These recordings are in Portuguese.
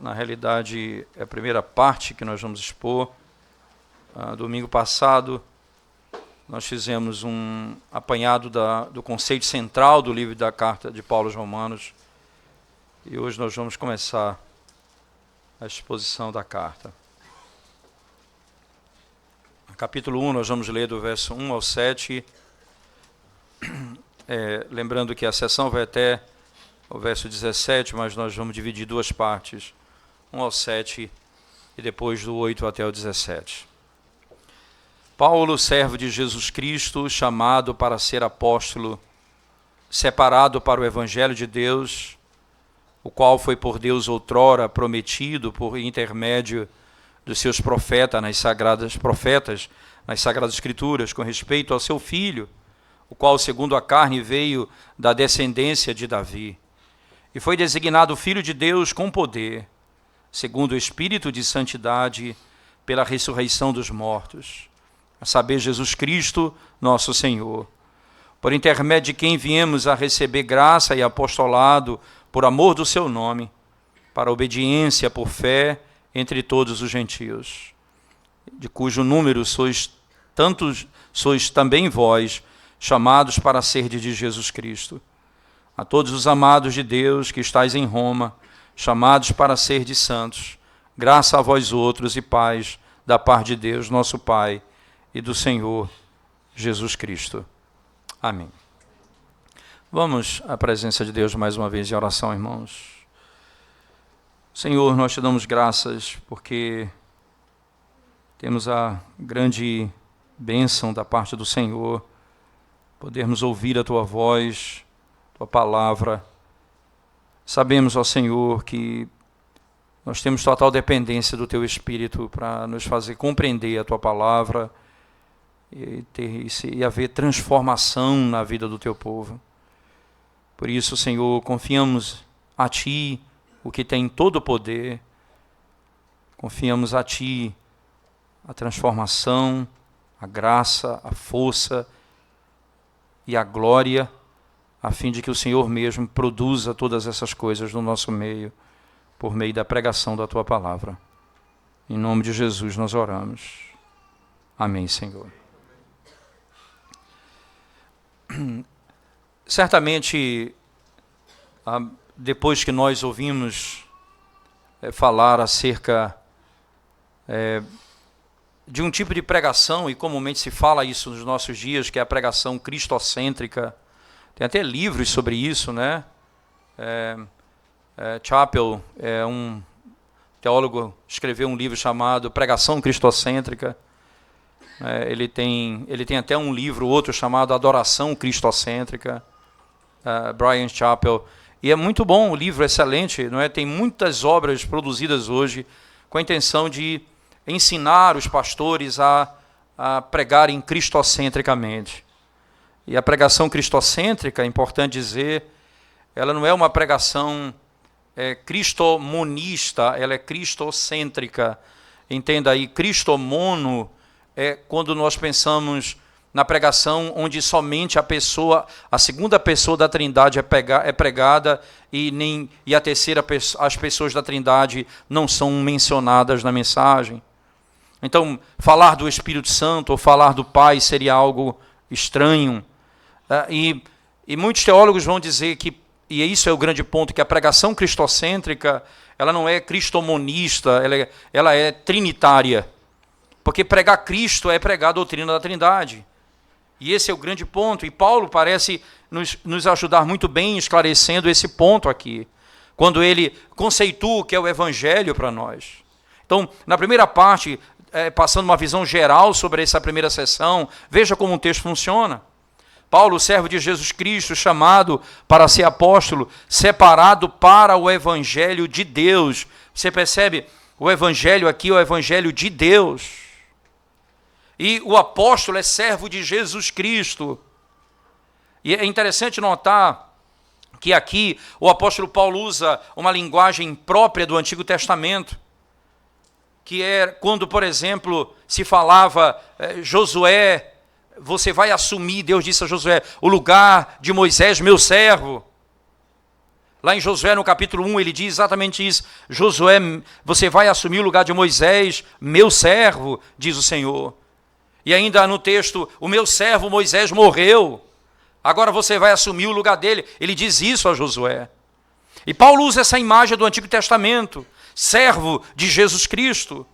Na realidade, é a primeira parte que nós vamos expor. Domingo passado, nós fizemos um apanhado do conceito central do livro da carta de Paulo aos Romanos. E hoje nós vamos começar a exposição da carta. No capítulo 1, nós vamos ler do verso 1 ao 7. Lembrando que a sessão vai até o verso 17, mas nós vamos dividir duas partes, 1 ao 7 e depois do 8 até o 17. Paulo, servo de Jesus Cristo, chamado para ser apóstolo, separado para o Evangelho de Deus, o qual foi por Deus outrora prometido por intermédio dos seus profetas nas Sagradas Escrituras, com respeito ao seu Filho, o qual, segundo a carne, veio da descendência de Davi, e foi designado Filho de Deus com poder, segundo o Espírito de santidade, pela ressurreição dos mortos, a saber, Jesus Cristo, nosso Senhor, por intermédio de quem viemos a receber graça e apostolado por amor do seu nome, para obediência por fé entre todos os gentios, de cujo número sois também vós, chamados para serdes de Jesus Cristo. A todos os amados de Deus que estáis em Roma, chamados para serdes santos, graça a vós outros e paz da parte de Deus, nosso Pai, e do Senhor Jesus Cristo. Amém. Vamos à presença de Deus mais uma vez em oração, irmãos. Senhor, nós te damos graças porque temos a grande bênção da parte do Senhor, podermos ouvir a Tua voz, Tua palavra. Sabemos, ó Senhor, que nós temos total dependência do Teu Espírito para nos fazer compreender a Tua palavra e haver transformação na vida do Teu povo. Por isso, Senhor, confiamos a Ti, o que tem todo o poder, confiamos a Ti a transformação, a graça, a força e a glória, a fim de que o Senhor mesmo produza todas essas coisas no nosso meio, por meio da pregação da Tua palavra. Em nome de Jesus nós oramos. Amém, Senhor. Certamente, depois que nós ouvimos falar acerca de um tipo de pregação, e comumente se fala isso nos nossos dias, que é a pregação cristocêntrica. Tem até livros sobre isso, né? Chappell, um teólogo, escreveu um livro chamado Pregação Cristocêntrica. Ele tem até um livro, outro chamado Adoração Cristocêntrica, Bryan Chapell. E é muito bom, o livro é excelente, não é? Tem muitas obras produzidas hoje com a intenção de ensinar os pastores a pregarem cristocentricamente. E a pregação cristocêntrica, é importante dizer, ela não é uma pregação cristomonista, ela é cristocêntrica. Entenda aí, cristomono é quando nós pensamos na pregação onde somente a segunda pessoa da Trindade é pregada e a terceira, as pessoas da Trindade não são mencionadas na mensagem. Então, falar do Espírito Santo ou falar do Pai seria algo estranho. E muitos teólogos vão dizer que, e isso é o grande ponto, que a pregação cristocêntrica, ela não é cristomonista, ela é trinitária. Porque pregar Cristo é pregar a doutrina da Trindade. E esse é o grande ponto. E Paulo parece nos ajudar muito bem esclarecendo esse ponto aqui, quando ele conceitua o que é o Evangelho para nós. Então, na primeira parte, passando uma visão geral sobre essa primeira sessão, veja como o texto funciona. Paulo, servo de Jesus Cristo, chamado para ser apóstolo, separado para o Evangelho de Deus. Você percebe? O Evangelho aqui é o Evangelho de Deus. E o apóstolo é servo de Jesus Cristo. E é interessante notar que aqui o apóstolo Paulo usa uma linguagem própria do Antigo Testamento, que é quando, por exemplo, se falava Josué, você vai assumir, Deus disse a Josué, o lugar de Moisés, meu servo. Lá em Josué, no capítulo 1, ele diz exatamente isso. Josué, você vai assumir o lugar de Moisés, meu servo, diz o Senhor. E ainda no texto, o meu servo Moisés morreu. Agora você vai assumir o lugar dele. Ele diz isso a Josué. E Paulo usa essa imagem do Antigo Testamento, servo de Jesus Cristo.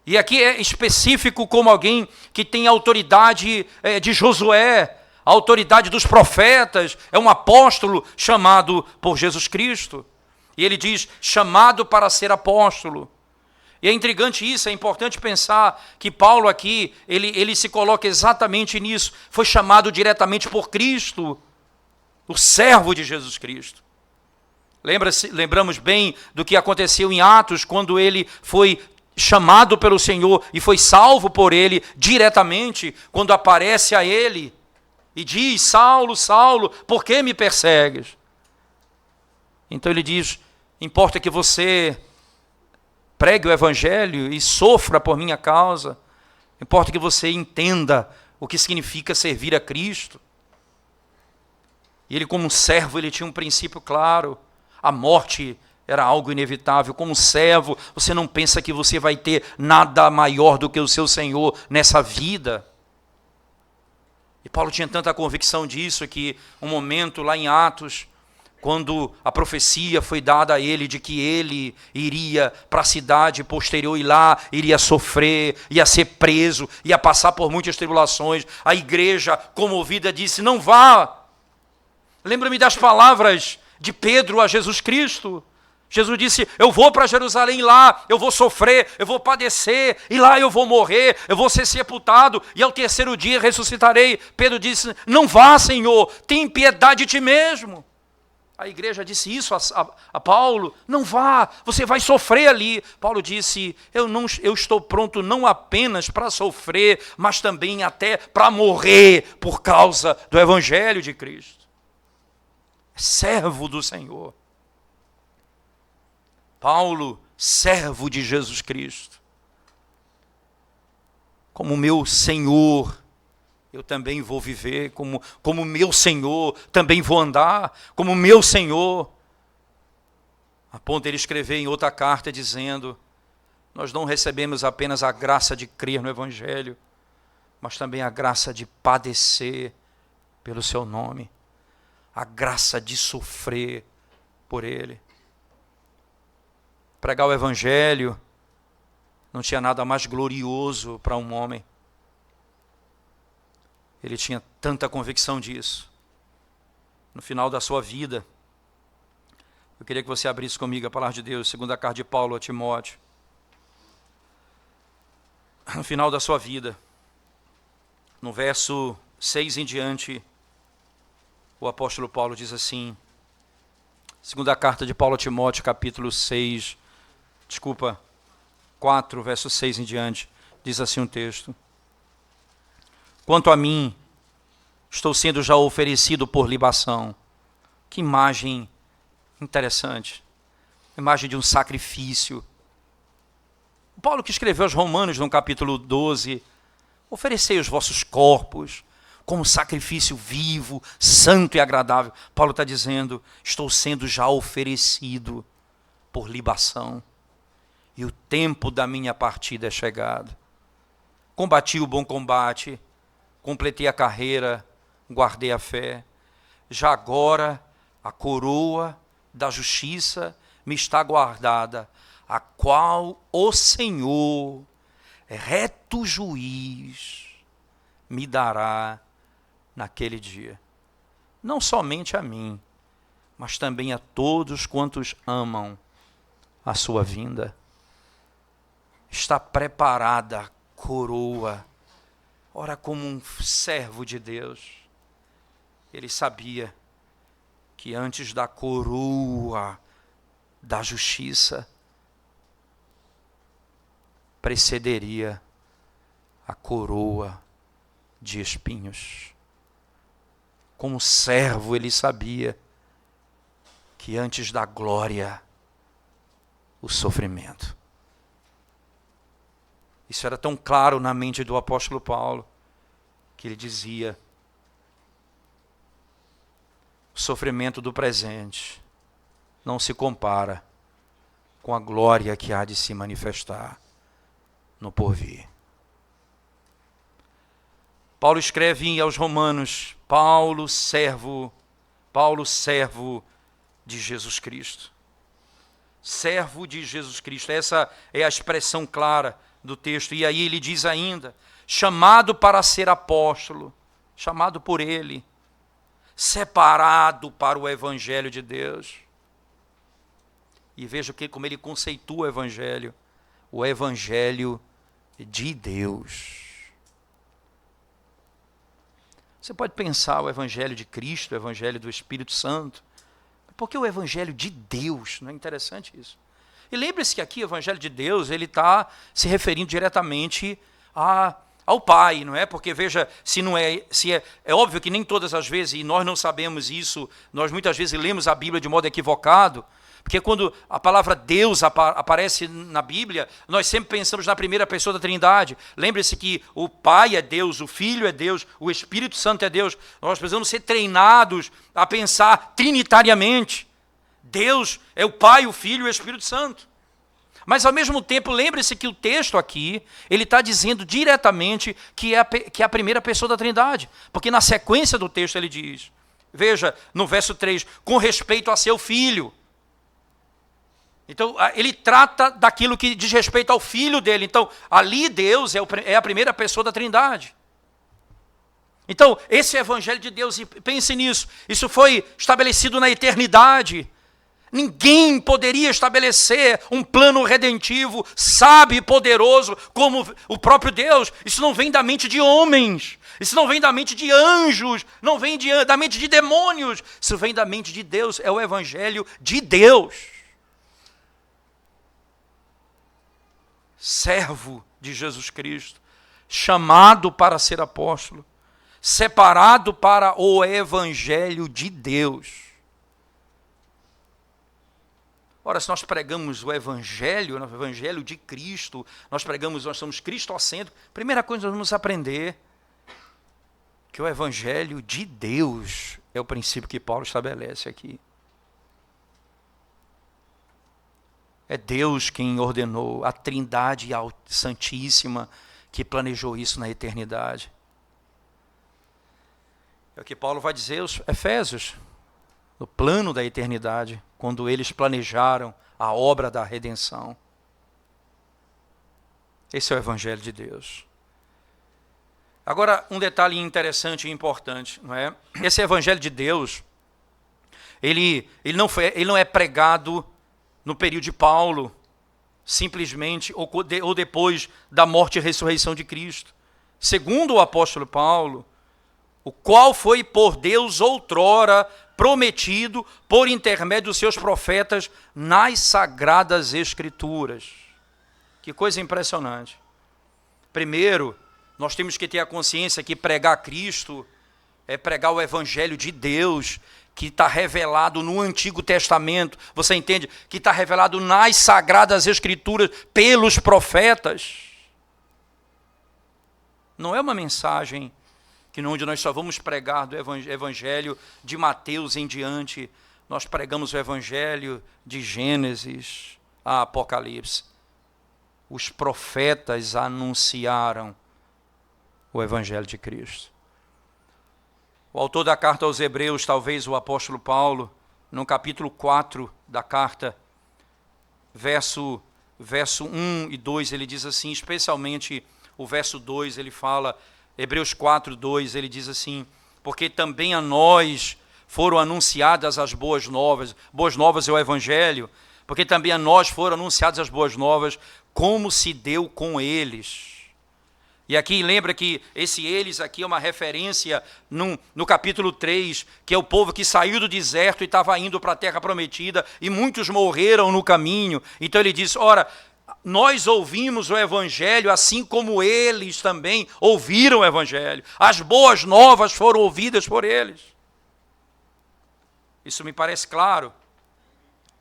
E aqui é específico como alguém que tem autoridade de Josué, a autoridade dos profetas, é um apóstolo chamado por Jesus Cristo. E ele diz, chamado para ser apóstolo. E é intrigante isso, é importante pensar que Paulo aqui, ele se coloca exatamente nisso. Foi chamado diretamente por Cristo, o servo de Jesus Cristo. Lembramos bem do que aconteceu em Atos, quando ele foi chamado pelo Senhor e foi salvo por ele diretamente, quando aparece a ele e diz, Saulo, Saulo, por que me persegues? Então ele diz, importa que você pregue o evangelho e sofra por minha causa, importa que você entenda o que significa servir a Cristo. E ele, como servo, ele tinha um princípio claro, a morte era algo inevitável. Como servo, você não pensa que você vai ter nada maior do que o seu Senhor nessa vida. E Paulo tinha tanta convicção disso que um momento lá em Atos, quando a profecia foi dada a ele de que ele iria para a cidade posterior e lá iria sofrer, ia ser preso, ia passar por muitas tribulações, a igreja comovida disse, não vá. Lembra-me das palavras de Pedro a Jesus Cristo. Jesus disse, eu vou para Jerusalém lá, eu vou sofrer, eu vou padecer, e lá eu vou morrer, eu vou ser sepultado, e ao terceiro dia ressuscitarei. Pedro disse, não vá, Senhor, tem piedade de ti mesmo. A igreja disse isso a Paulo, não vá, você vai sofrer ali. Paulo disse, eu estou pronto não apenas para sofrer, mas também até para morrer por causa do evangelho de Cristo. Servo do Senhor. Paulo, servo de Jesus Cristo. Como meu Senhor, eu também vou viver, como meu Senhor, também vou andar, como meu Senhor. A ponto de ele escrever em outra carta dizendo, nós não recebemos apenas a graça de crer no Evangelho, mas também a graça de padecer pelo seu nome, a graça de sofrer por ele. Pregar o Evangelho não tinha nada mais glorioso para um homem. Ele tinha tanta convicção disso. No final da sua vida, eu queria que você abrisse comigo a palavra de Deus, segunda carta de Paulo a Timóteo. No final da sua vida, no verso 6 em diante, o apóstolo Paulo diz assim, segunda carta de Paulo a Timóteo, capítulo 4, verso 6 em diante, diz assim um texto. Quanto a mim, estou sendo já oferecido por libação. Que imagem interessante. Imagem de um sacrifício. Paulo que escreveu aos Romanos no capítulo 12, oferecei os vossos corpos como sacrifício vivo, santo e agradável. Paulo está dizendo, estou sendo já oferecido por libação. E o tempo da minha partida é chegado. Combati o bom combate, completei a carreira, guardei a fé. Já agora a coroa da justiça me está guardada, a qual o Senhor, reto juiz, me dará naquele dia. Não somente a mim, mas também a todos quantos amam a sua vinda. Está preparada a coroa. Ora, como um servo de Deus, ele sabia que antes da coroa da justiça, precederia a coroa de espinhos. Como servo, ele sabia que antes da glória, o sofrimento. Isso era tão claro na mente do apóstolo Paulo, que ele dizia, O sofrimento do presente não se compara com a glória que há de se manifestar no porvir. Paulo escreve aos Romanos, Paulo, servo de Jesus Cristo. Servo de Jesus Cristo, essa é a expressão clara do texto. E aí ele diz ainda, chamado para ser apóstolo, chamado por ele, separado para o evangelho de Deus. E veja como ele conceitua o evangelho de Deus. Você pode pensar o evangelho de Cristo, o evangelho do Espírito Santo, porque o evangelho de Deus, não é interessante isso? E lembre-se que aqui o evangelho de Deus, ele está se referindo diretamente ao Pai, não é? Porque veja, é óbvio que nem todas as vezes, e nós não sabemos isso, nós muitas vezes lemos a Bíblia de modo equivocado, porque quando a palavra Deus aparece na Bíblia, nós sempre pensamos na primeira pessoa da Trindade. Lembre-se que o Pai é Deus, o Filho é Deus, o Espírito Santo é Deus. Nós precisamos ser treinados a pensar trinitariamente. Deus é o Pai, o Filho e o Espírito Santo. Mas, ao mesmo tempo, lembre-se que o texto aqui, ele está dizendo diretamente que é a primeira pessoa da Trindade. Porque na sequência do texto ele diz, veja, no verso 3, com respeito a seu Filho. Então, ele trata daquilo que diz respeito ao Filho dele. Então, ali Deus é a primeira pessoa da Trindade. Então, esse é o Evangelho de Deus, e pense nisso. Isso foi estabelecido na eternidade. Ninguém poderia estabelecer um plano redentivo, sábio e poderoso, como o próprio Deus. Isso não vem da mente de homens. Isso não vem da mente de anjos. Não vem da mente de demônios. Isso vem da mente de Deus. É o Evangelho de Deus. Servo de Jesus Cristo, chamado para ser apóstolo, separado para o Evangelho de Deus. Ora, se nós pregamos o Evangelho de Cristo, nós somos cristocêntricos, primeira coisa que nós vamos aprender que o Evangelho de Deus é o princípio que Paulo estabelece aqui. É Deus quem ordenou, a Trindade Santíssima que planejou isso na eternidade. É o que Paulo vai dizer aos Efésios, no plano da eternidade, quando eles planejaram a obra da redenção. Esse é o Evangelho de Deus. Agora, um detalhe interessante e importante, não é? Esse Evangelho de Deus, ele não é pregado no período de Paulo, simplesmente, ou depois da morte e ressurreição de Cristo. Segundo o apóstolo Paulo, o qual foi por Deus outrora prometido por intermédio dos seus profetas nas sagradas Escrituras. Que coisa impressionante. Primeiro, nós temos que ter a consciência que pregar Cristo é pregar o Evangelho de Deus, que está revelado no Antigo Testamento, você entende? Que está revelado nas Sagradas Escrituras pelos profetas. Não é uma mensagem onde nós só vamos pregar do Evangelho de Mateus em diante. Nós pregamos o Evangelho de Gênesis a Apocalipse. Os profetas anunciaram o Evangelho de Cristo. O autor da carta aos Hebreus, talvez o apóstolo Paulo, no capítulo 4 da carta, verso 1 e 2, ele diz assim, especialmente o verso 2, ele fala, Hebreus 4, 2, ele diz assim, porque também a nós foram anunciadas as boas novas é o Evangelho, porque também a nós foram anunciadas as boas novas, como se deu com eles. E aqui lembra que esse eles aqui é uma referência no capítulo 3, que é o povo que saiu do deserto e estava indo para a terra prometida, e muitos morreram no caminho. Então ele diz, ora, nós ouvimos o Evangelho assim como eles também ouviram o Evangelho. As boas novas foram ouvidas por eles. Isso me parece claro,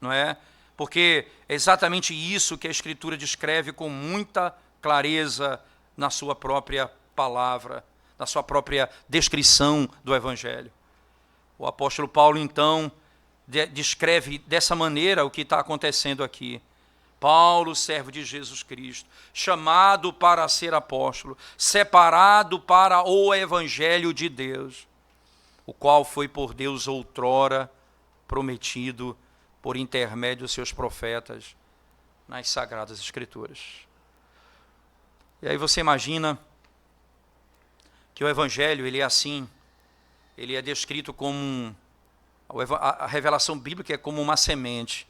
não é? Porque é exatamente isso que a Escritura descreve com muita clareza na sua própria palavra, na sua própria descrição do Evangelho. O apóstolo Paulo, então, descreve dessa maneira o que está acontecendo aqui. Paulo, servo de Jesus Cristo, chamado para ser apóstolo, separado para o evangelho de Deus, o qual foi por Deus outrora prometido por intermédio dos seus profetas nas Sagradas Escrituras. E aí você imagina que o evangelho, ele é assim, ele é descrito como a revelação bíblica é como uma semente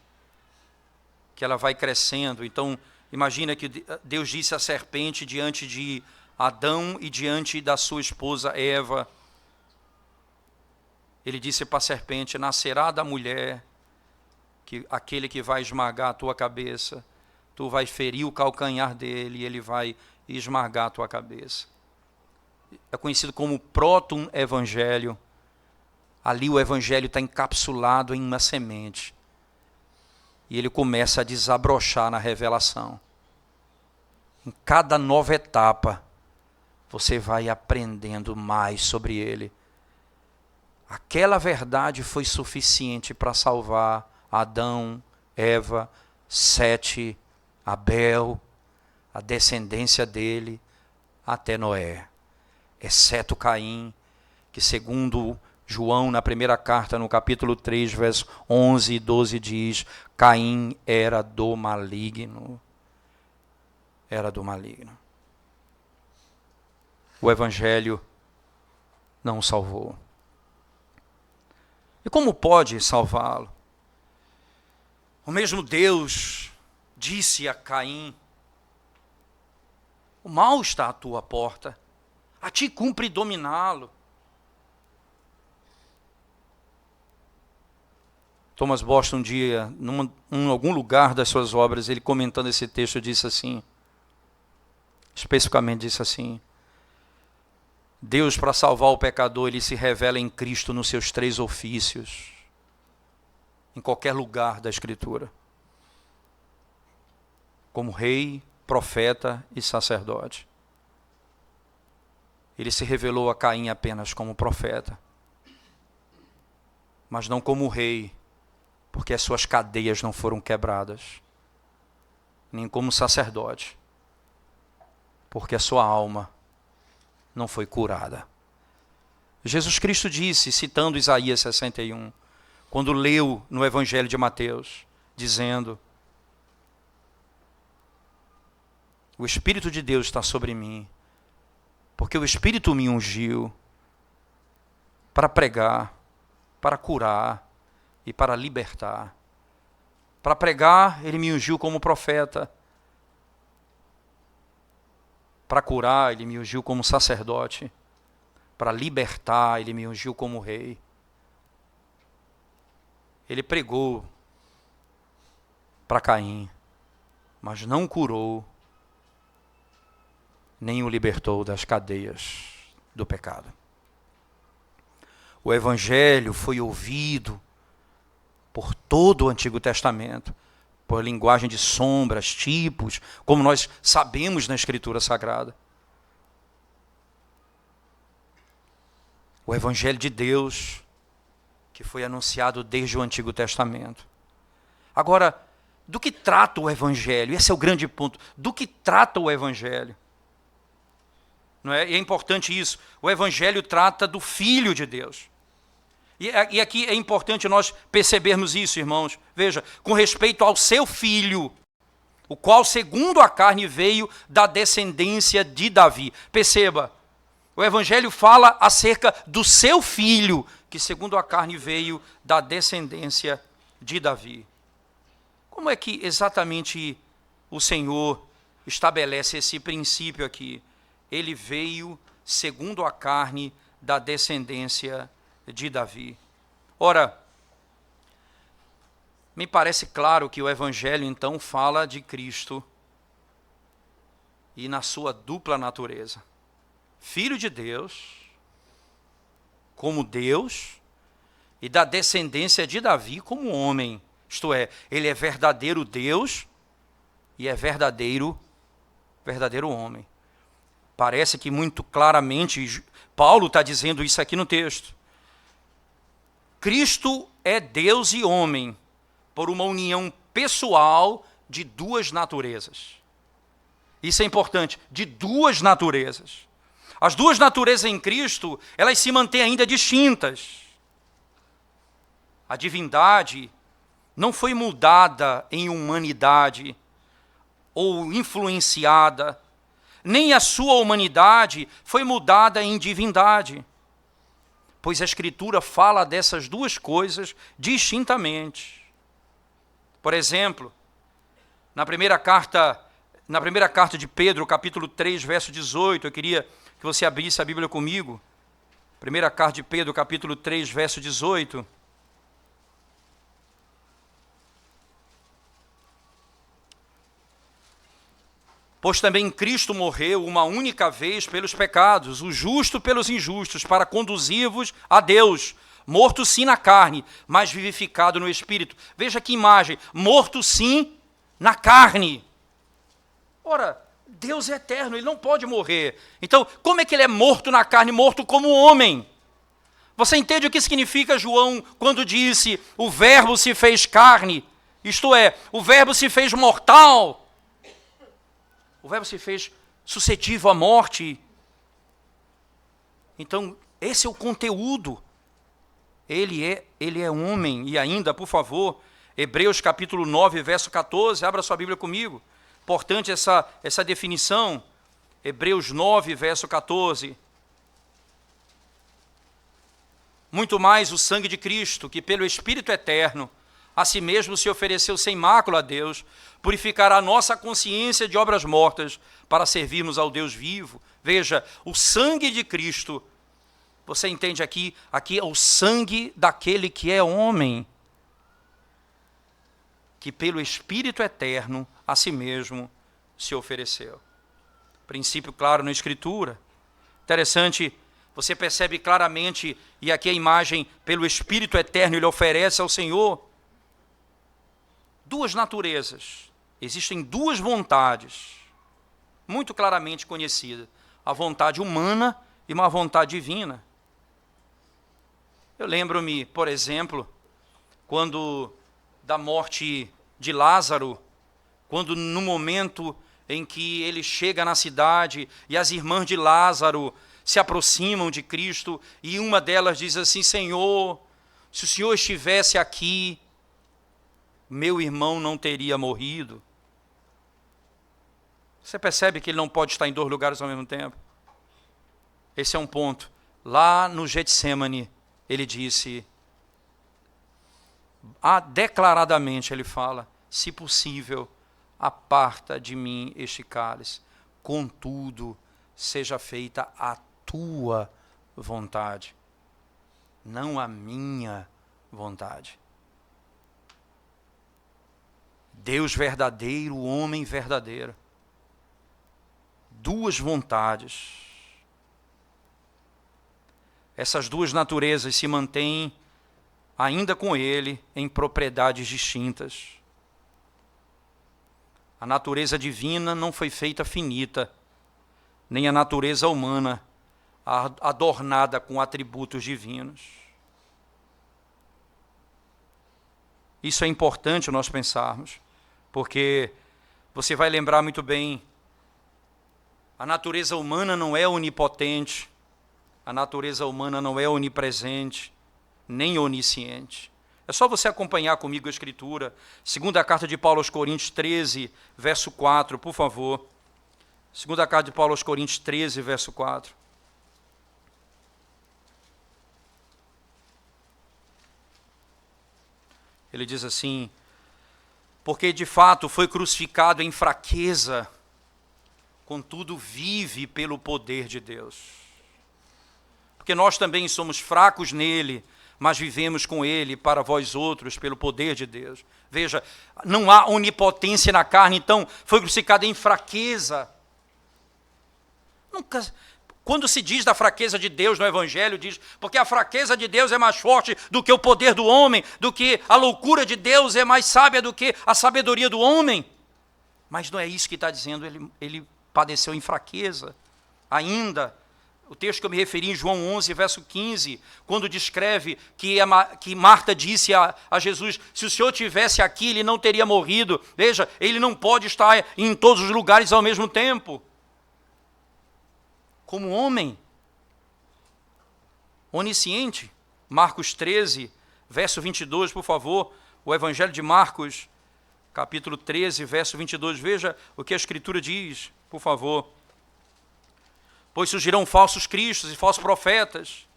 que ela vai crescendo. Então, imagina que Deus disse à serpente diante de Adão e diante da sua esposa Eva. Ele disse para a serpente: nascerá da mulher aquele que vai esmagar a tua cabeça, tu vais ferir o calcanhar dele e ele vai esmagar a tua cabeça. É conhecido como proto-evangelho. Ali o evangelho está encapsulado em uma semente. E ele começa a desabrochar na revelação. Em cada nova etapa, você vai aprendendo mais sobre ele. Aquela verdade foi suficiente para salvar Adão, Eva, Sete, Abel, a descendência dele, até Noé. Exceto Caim, que segundo João, na primeira carta, no capítulo 3, versos 11 e 12, diz: Caim era do maligno. Era do maligno. O evangelho não o salvou. E como pode salvá-lo? O mesmo Deus disse a Caim: o mal está à tua porta, a ti cumpre dominá-lo. Thomas Boston, um dia, em algum lugar das suas obras, ele comentando esse texto, disse assim, especificamente disse assim: Deus, para salvar o pecador, ele se revela em Cristo nos seus 3 ofícios, em qualquer lugar da Escritura, como rei, profeta e sacerdote. Ele se revelou a Caim apenas como profeta, mas não como rei, porque as suas cadeias não foram quebradas, nem como sacerdote, porque a sua alma não foi curada. Jesus Cristo disse, citando Isaías 61, quando leu no Evangelho de Mateus, dizendo: o Espírito de Deus está sobre mim, porque o Espírito me ungiu para pregar, para curar e para libertar. Para pregar, ele me ungiu como profeta. Para curar, ele me ungiu como sacerdote. Para libertar, ele me ungiu como rei. Ele pregou para Caim, mas não curou, nem o libertou das cadeias do pecado. O Evangelho foi ouvido por todo o Antigo Testamento, por linguagem de sombras, tipos, como nós sabemos na Escritura Sagrada. O Evangelho de Deus, que foi anunciado desde o Antigo Testamento. Agora, do que trata o Evangelho? Esse é o grande ponto. Do que trata o Evangelho? Não é? E é importante isso. O Evangelho trata do Filho de Deus. E aqui é importante nós percebermos isso, irmãos. Veja, com respeito ao seu Filho, o qual, segundo a carne, veio da descendência de Davi. Perceba, o Evangelho fala acerca do seu Filho, que, segundo a carne, veio da descendência de Davi. Como é que exatamente o Senhor estabelece esse princípio aqui? Ele veio, segundo a carne, da descendência de Davi. Ora, me parece claro que o Evangelho, então, fala de Cristo e na sua dupla natureza. Filho de Deus, como Deus, e da descendência de Davi como homem. Isto é, ele é verdadeiro Deus e é verdadeiro homem. Parece que muito claramente Paulo está dizendo isso aqui no texto. Cristo é Deus e homem por uma união pessoal de duas naturezas. Isso é importante, de duas naturezas. As duas naturezas em Cristo, elas se mantêm ainda distintas. A divindade não foi mudada em humanidade ou influenciada, nem a sua humanidade foi mudada em divindade, pois a Escritura fala dessas duas coisas distintamente. Por exemplo, na primeira carta de Pedro, capítulo 3, verso 18, eu queria que você abrisse a Bíblia comigo. Primeira carta de Pedro, capítulo 3, verso 18. Pois também Cristo morreu uma única vez pelos pecados, o justo pelos injustos, para conduzir-vos a Deus, morto sim na carne, mas vivificado no Espírito. Veja que imagem, morto sim na carne. Ora, Deus é eterno, ele não pode morrer. Então, como é que ele é morto na carne, morto como homem? Você entende o que significa João quando disse, o verbo se fez carne? Isto é, o verbo se fez mortal. O verbo se fez suscetível à morte. Então, esse é o conteúdo. Ele é homem. E ainda, por favor, Hebreus capítulo 9, verso 14, abra sua Bíblia comigo. Importante essa definição. Hebreus 9, verso 14. Muito mais o sangue de Cristo, que pelo Espírito eterno, a si mesmo se ofereceu sem mácula a Deus, purificará a nossa consciência de obras mortas para servirmos ao Deus vivo. Veja, o sangue de Cristo, você entende aqui é o sangue daquele que é homem, que pelo Espírito eterno a si mesmo se ofereceu. Princípio claro na Escritura. Interessante, você percebe claramente, e aqui a imagem, pelo Espírito eterno ele oferece ao Senhor duas naturezas. Existem duas vontades, muito claramente conhecidas. A vontade humana e uma vontade divina. Eu lembro-me, por exemplo, quando da morte de Lázaro, quando no momento em que ele chega na cidade e as irmãs de Lázaro se aproximam de Cristo e uma delas diz assim, Senhor, se o Senhor estivesse aqui, meu irmão não teria morrido. Você percebe que ele não pode estar em dois lugares ao mesmo tempo? Esse é um ponto. Lá no Getsemane, ele disse, declaradamente ele fala, se possível, aparta de mim este cálice, contudo, seja feita a tua vontade, não a minha vontade. Deus verdadeiro, homem verdadeiro. Duas vontades. Essas duas naturezas se mantêm ainda com ele em propriedades distintas. A natureza divina não foi feita finita, nem a natureza humana adornada com atributos divinos. Isso é importante nós pensarmos, porque você vai lembrar muito bem, a natureza humana não é onipotente, a natureza humana não é onipresente, nem onisciente. É só você acompanhar comigo a Escritura. Segunda carta de Paulo aos Coríntios 13, verso 4, por favor. Segunda carta de Paulo aos Coríntios 13, verso 4. Ele diz assim, porque de fato foi crucificado em fraqueza, contudo vive pelo poder de Deus. Porque nós também somos fracos nele, mas vivemos com ele para vós outros pelo poder de Deus. Veja, não há onipotência na carne, então foi crucificado em fraqueza. Quando se diz da fraqueza de Deus no Evangelho, diz, porque a fraqueza de Deus é mais forte do que o poder do homem, do que a loucura de Deus é mais sábia do que a sabedoria do homem. Mas não é isso que está dizendo, ele padeceu em fraqueza. Ainda, O texto que eu me referi em João 11, verso 15, quando descreve que Marta disse a Jesus, se o Senhor tivesse aqui, ele não teria morrido. Veja, ele não pode estar em todos os lugares ao mesmo tempo. Como homem, onisciente. Marcos 13, verso 22, por favor. O Evangelho de Marcos, capítulo 13, verso 22. Veja o que a Escritura diz, por favor. Pois surgirão falsos cristos e falsos profetas,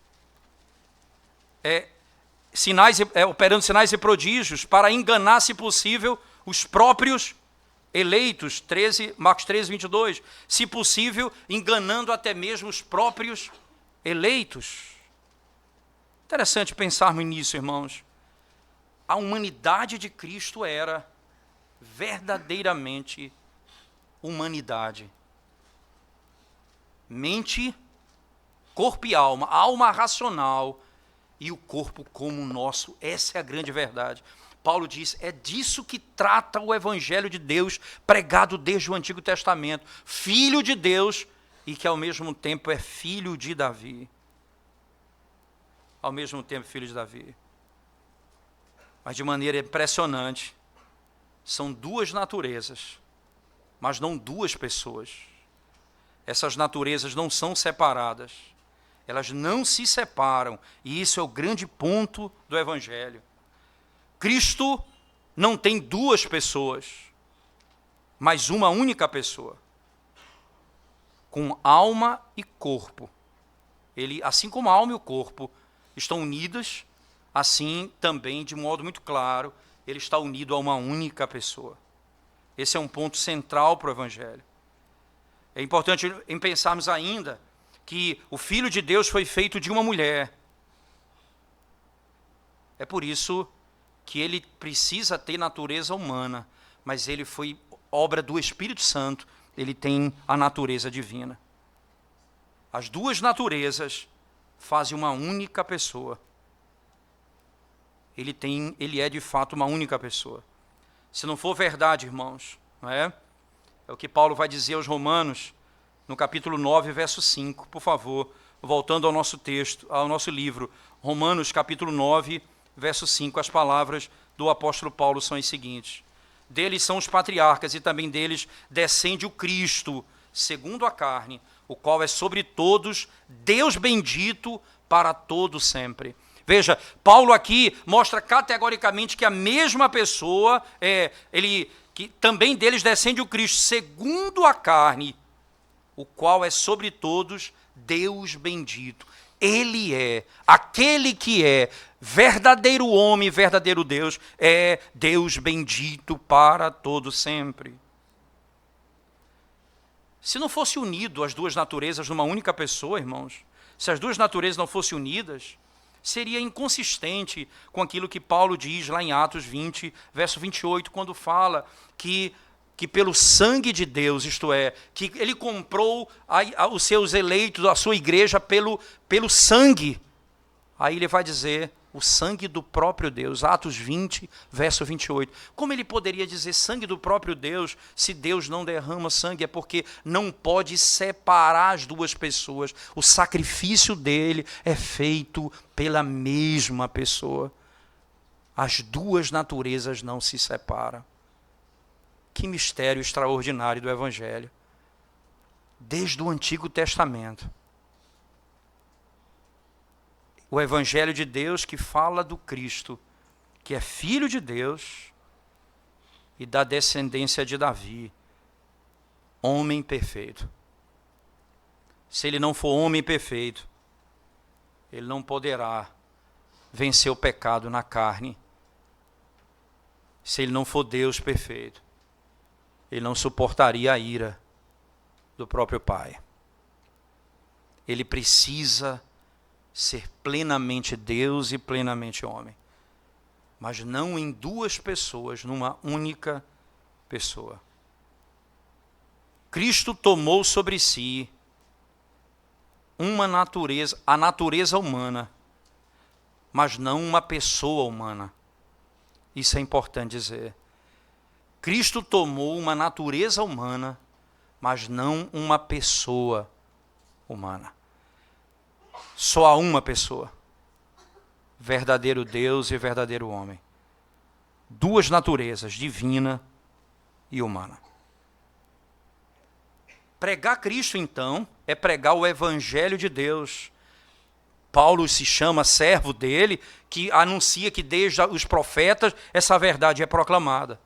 operando sinais e prodígios, para enganar, se possível, os próprios eleitos. Marcos 13, 22. Se possível, enganando até mesmo os próprios eleitos. Interessante pensarmos nisso, irmãos. A humanidade de Cristo era verdadeiramente humanidade. Mente, corpo e alma racional e o corpo como o nosso. Essa é a grande verdade. Paulo diz, é disso que trata o Evangelho de Deus, pregado desde o Antigo Testamento. Filho de Deus e que ao mesmo tempo é filho de Davi. Ao mesmo tempo filho de Davi. Mas de maneira impressionante, são duas naturezas, mas não duas pessoas. Essas naturezas não são separadas, elas não se separam, e isso é o grande ponto do Evangelho. Cristo não tem duas pessoas, mas uma única pessoa, com alma e corpo. Ele, assim como a alma e o corpo estão unidas, assim também, de modo muito claro, ele está unido a uma única pessoa. Esse é um ponto central para o Evangelho. É importante em pensarmos ainda que o Filho de Deus foi feito de uma mulher. É por isso que ele precisa ter natureza humana, mas ele foi obra do Espírito Santo, ele tem a natureza divina. As duas naturezas fazem uma única pessoa. Ele é de fato uma única pessoa. Se não for verdade, irmãos, não é? É o que Paulo vai dizer aos Romanos, no capítulo 9, verso 5. Por favor, voltando ao nosso texto, ao nosso livro. Romanos, capítulo 9, verso 5. As palavras do apóstolo Paulo são as seguintes. Deles são os patriarcas, e também deles descende o Cristo, segundo a carne, o qual é sobre todos Deus bendito para todo sempre. Veja, Paulo aqui mostra categoricamente que a mesma pessoa, que também deles descende o Cristo, segundo a carne, o qual é sobre todos Deus bendito. Ele é aquele que é verdadeiro homem, verdadeiro Deus, é Deus bendito para todo sempre. Se não fosse unido as duas naturezas numa única pessoa, irmãos, se as duas naturezas não fossem unidas, seria inconsistente com aquilo que Paulo diz lá em Atos 20, verso 28, quando fala que pelo sangue de Deus, isto é, que ele comprou os seus eleitos, a sua igreja pelo sangue. Aí ele vai dizer, o sangue do próprio Deus, Atos 20, verso 28. Como ele poderia dizer sangue do próprio Deus, se Deus não derrama sangue? É porque não pode separar as duas pessoas. O sacrifício dele é feito pela mesma pessoa. As duas naturezas não se separam. Que mistério extraordinário do Evangelho. Desde o Antigo Testamento. O Evangelho de Deus que fala do Cristo, que é Filho de Deus e da descendência de Davi, homem perfeito. Se ele não for homem perfeito, ele não poderá vencer o pecado na carne. Se ele não for Deus perfeito, ele não suportaria a ira do próprio Pai. Ele precisa ser plenamente Deus e plenamente homem, mas não em duas pessoas, numa única pessoa. Cristo tomou sobre si a natureza humana, mas não uma pessoa humana. Isso é importante dizer. Cristo tomou uma natureza humana, mas não uma pessoa humana. só há uma pessoa, verdadeiro Deus e verdadeiro homem. Duas naturezas, divina e humana. Pregar Cristo, então, é pregar o Evangelho de Deus. Paulo se chama servo dele, que anuncia que desde os profetas essa verdade é proclamada.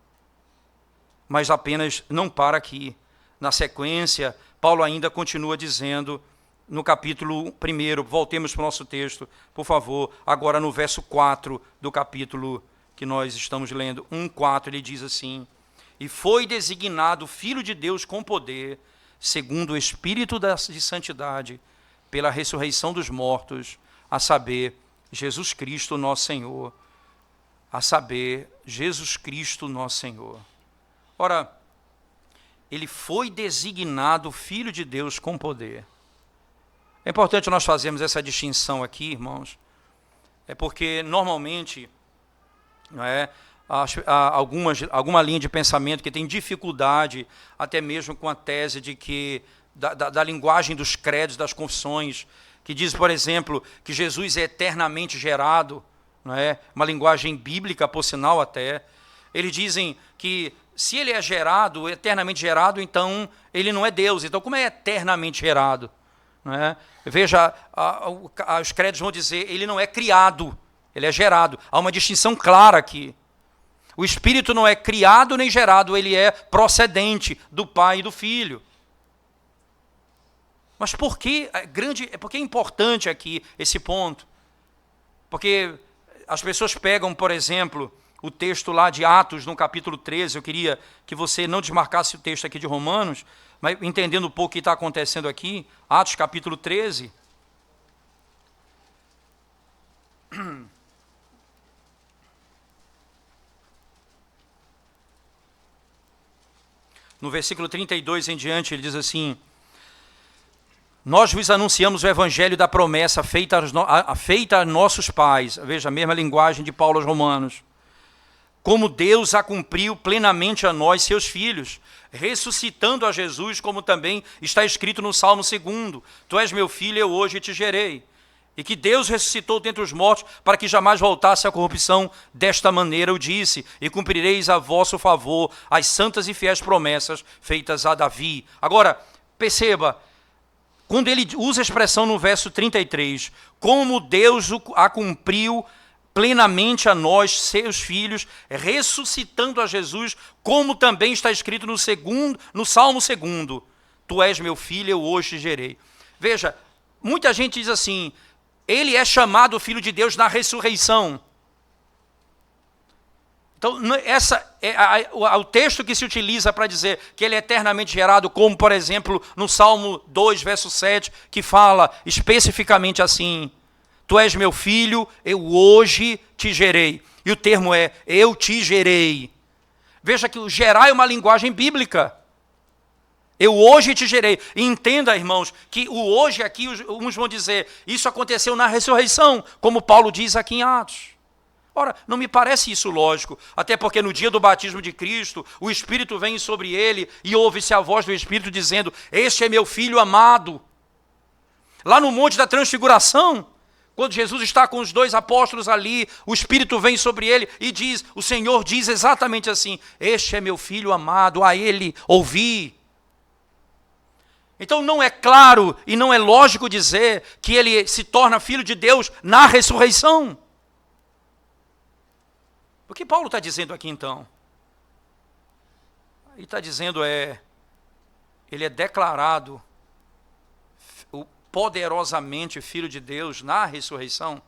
Mas apenas não para aqui. Na sequência, Paulo ainda continua dizendo, no capítulo 1, voltemos para o nosso texto, por favor, agora no verso 4 do capítulo que nós estamos lendo, 1:4, ele diz assim: e foi designado Filho de Deus com poder, segundo o Espírito de santidade, pela ressurreição dos mortos, a saber, Jesus Cristo nosso Senhor. A saber, Jesus Cristo nosso Senhor. Ora, ele foi designado Filho de Deus com poder. É importante nós fazermos essa distinção aqui, irmãos, é porque normalmente, não é, há alguma linha de pensamento que tem dificuldade até mesmo com a tese de que da linguagem dos credos, das confissões, que diz, por exemplo, que Jesus é eternamente gerado, não é? Uma linguagem bíblica, por sinal até. Eles dizem que se ele é gerado, eternamente gerado, então ele não é Deus. Então como é eternamente gerado? Não é? Veja, os credos vão dizer, ele não é criado, ele é gerado. Há uma distinção clara aqui. O Espírito não é criado nem gerado, ele é procedente do Pai e do Filho. Mas por que é importante aqui esse ponto? Porque as pessoas pegam, por exemplo, o texto lá de Atos, no capítulo 13, eu queria que você não desmarcasse o texto aqui de Romanos, mas entendendo um pouco o que está acontecendo aqui, Atos capítulo 13. No versículo 32 em diante, ele diz assim: nós vos anunciamos o evangelho da promessa feita a nossos pais. Veja, a mesma linguagem de Paulo aos Romanos. Como Deus a cumpriu plenamente a nós, seus filhos, ressuscitando a Jesus, como também está escrito no Salmo 2: tu és meu filho, eu hoje te gerei. E que Deus ressuscitou dentre os mortos para que jamais voltasse a corrupção. Desta maneira eu disse, e cumprireis a vosso favor as santas e fiéis promessas feitas a Davi. Agora, perceba, quando ele usa a expressão no verso 33, como Deus a cumpriu plenamente a nós, seus filhos, ressuscitando a Jesus, como também está escrito no Salmo 2: tu és meu filho, eu hoje te gerei. Veja, muita gente diz assim, ele é chamado Filho de Deus na ressurreição. Então, essa é o texto que se utiliza para dizer que ele é eternamente gerado, como, por exemplo, no Salmo 2, verso 7, que fala especificamente assim: tu és meu filho, eu hoje te gerei. E o termo é, eu te gerei. Veja que o gerar é uma linguagem bíblica. Eu hoje te gerei. E entenda, irmãos, que o hoje aqui, uns vão dizer, isso aconteceu na ressurreição, como Paulo diz aqui em Atos. Ora, não me parece isso lógico, até porque no dia do batismo de Cristo, o Espírito vem sobre ele e ouve-se a voz do Espírito dizendo, este é meu filho amado. Lá no Monte da Transfiguração, quando Jesus está com os dois apóstolos ali, o Espírito vem sobre ele e diz, o Senhor diz exatamente assim, este é meu filho amado, a ele ouvi. Então não é claro e não é lógico dizer que ele se torna filho de Deus na ressurreição. O que Paulo está dizendo aqui então? Ele está dizendo ele é declarado poderosamente filho de Deus na ressurreição.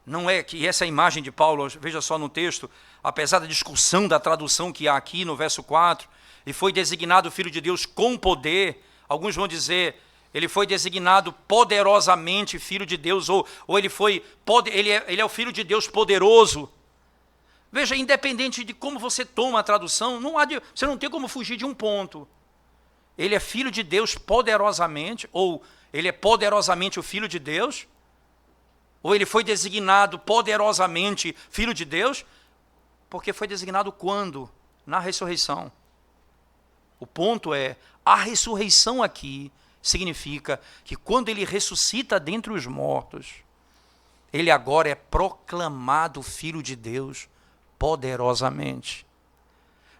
Não é que essa imagem de Paulo, veja só no texto, apesar da discussão da tradução que há aqui no verso 4, e foi designado filho de Deus com poder, alguns vão dizer, ele foi designado poderosamente filho de Deus, ou ele é o filho de Deus poderoso. Veja, independente de como você toma a tradução, você não tem como fugir de um ponto. Ele é filho de Deus poderosamente, ou ele é poderosamente o filho de Deus, ou ele foi designado poderosamente filho de Deus, porque foi designado quando? Na ressurreição. O ponto é, a ressurreição aqui significa que quando ele ressuscita dentre os mortos, ele agora é proclamado Filho de Deus poderosamente.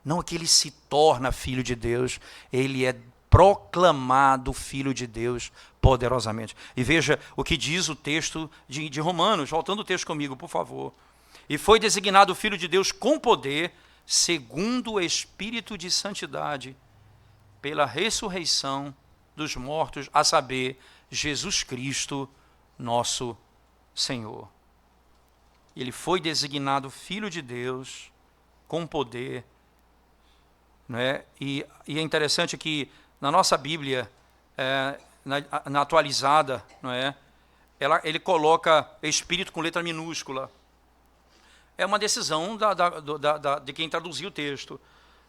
Não que ele se torna Filho de Deus, ele é proclamado Filho de Deus poderosamente. E veja o que diz o texto de Romanos, voltando o texto comigo, por favor. E foi designado Filho de Deus com poder, segundo o Espírito de Santidade, pela ressurreição dos mortos, a saber, Jesus Cristo, nosso Senhor. Ele foi designado Filho de Deus com poder, não é? E é interessante que na nossa Bíblia, na atualizada, não é? Ele coloca Espírito com letra minúscula. É uma decisão de quem traduziu o texto.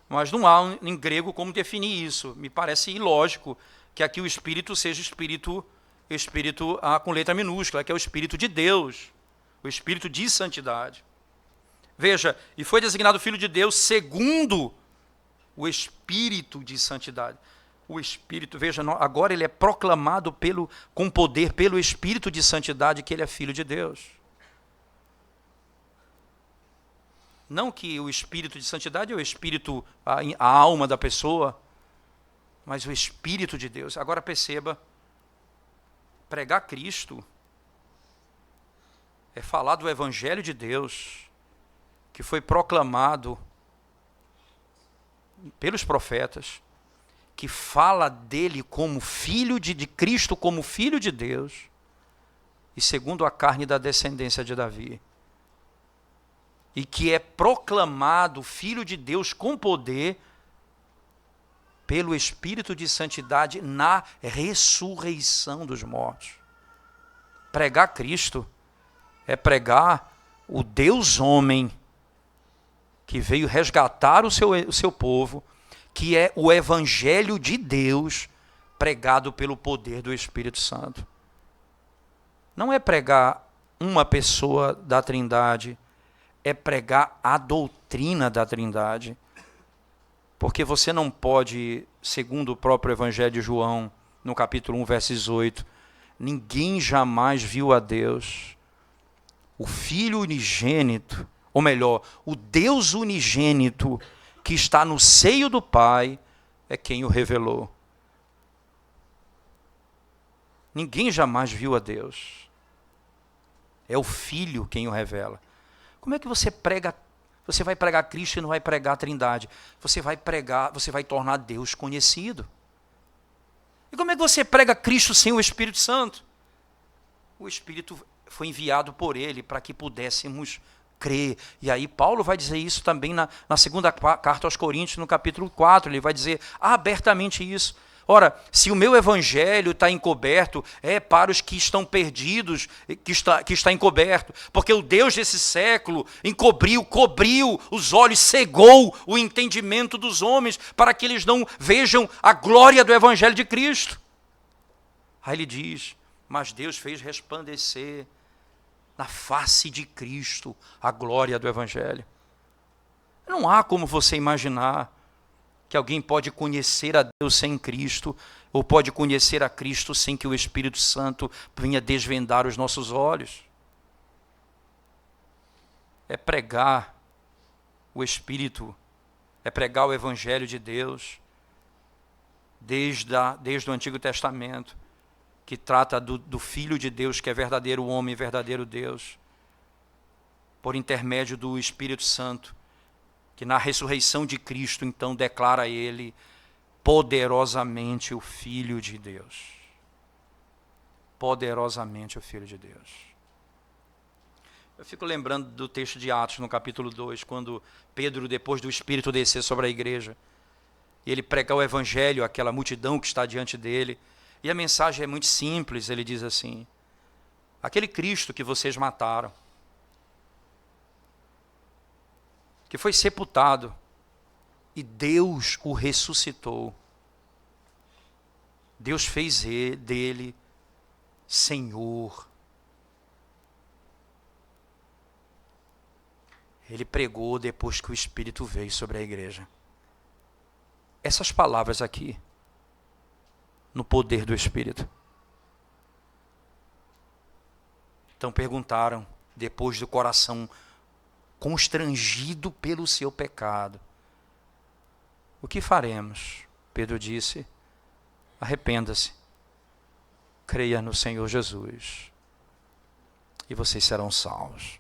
Mas não há em grego como definir isso. Me parece ilógico que aqui o Espírito seja Espírito com letra minúscula, que é o Espírito de Deus, o Espírito de santidade. Veja, e foi designado Filho de Deus segundo o Espírito de santidade. O Espírito, veja, agora ele é proclamado com poder pelo Espírito de santidade que ele é Filho de Deus. Não que o Espírito de santidade é o Espírito, a alma da pessoa, mas o Espírito de Deus. Agora perceba, pregar Cristo é falar do Evangelho de Deus, que foi proclamado pelos profetas, que fala dele como filho de Cristo, como Filho de Deus, e segundo a carne da descendência de Davi. E que é proclamado Filho de Deus com poder, pelo Espírito de santidade, na ressurreição dos mortos. Pregar Cristo é pregar o Deus homem, que veio resgatar o seu povo, que é o Evangelho de Deus, pregado pelo poder do Espírito Santo. Não é pregar uma pessoa da Trindade, é pregar a doutrina da Trindade. Porque você não pode, segundo o próprio Evangelho de João, no capítulo 1, versos 8, ninguém jamais viu a Deus. O Filho unigênito, ou melhor, o Deus unigênito que está no seio do Pai, é quem o revelou. Ninguém jamais viu a Deus. É o Filho quem o revela. Como é que você prega? Você vai pregar Cristo e não vai pregar a Trindade. Você vai tornar Deus conhecido. E como é que você prega Cristo sem o Espírito Santo? O Espírito foi enviado por ele para que pudéssemos crer. E aí Paulo vai dizer isso também na segunda carta aos Coríntios, no capítulo 4. Ele vai dizer abertamente isso. Ora, se o meu evangelho está encoberto, é para os que estão perdidos que está encoberto. Porque o Deus desse século cobriu os olhos, cegou o entendimento dos homens, para que eles não vejam a glória do evangelho de Cristo. Aí ele diz, mas Deus fez resplandecer na face de Cristo a glória do evangelho. Não há como você imaginar que alguém pode conhecer a Deus sem Cristo, ou pode conhecer a Cristo sem que o Espírito Santo venha desvendar os nossos olhos. É pregar o Espírito, é pregar o Evangelho de Deus, desde o Antigo Testamento, que trata do Filho de Deus, que é verdadeiro homem, verdadeiro Deus, por intermédio do Espírito Santo, que na ressurreição de Cristo, então, declara ele poderosamente o Filho de Deus. Poderosamente o Filho de Deus. Eu fico lembrando do texto de Atos, no capítulo 2, quando Pedro, depois do Espírito descer sobre a igreja, e ele prega o Evangelho àquela multidão que está diante dele, e a mensagem é muito simples, ele diz assim, aquele Cristo que vocês mataram, que foi sepultado, e Deus o ressuscitou. Deus fez dele Senhor. Ele pregou depois que o Espírito veio sobre a igreja. Essas palavras aqui no poder do Espírito. Então perguntaram, depois do coração constrangido pelo seu pecado: o que faremos? Pedro disse: arrependa-se, creia no Senhor Jesus, e vocês serão salvos.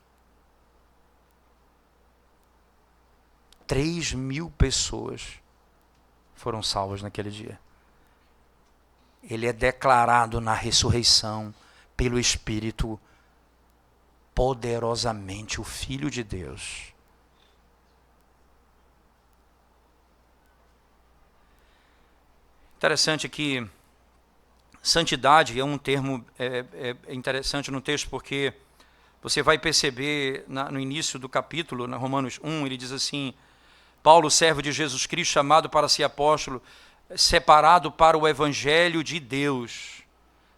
3.000 pessoas foram salvas naquele dia. Ele é declarado na ressurreição pelo Espírito poderosamente o Filho de Deus. Interessante que santidade é um termo interessante no texto, porque você vai perceber no início do capítulo, na Romanos 1, ele diz assim: Paulo, servo de Jesus Cristo, chamado para ser apóstolo, separado para o Evangelho de Deus.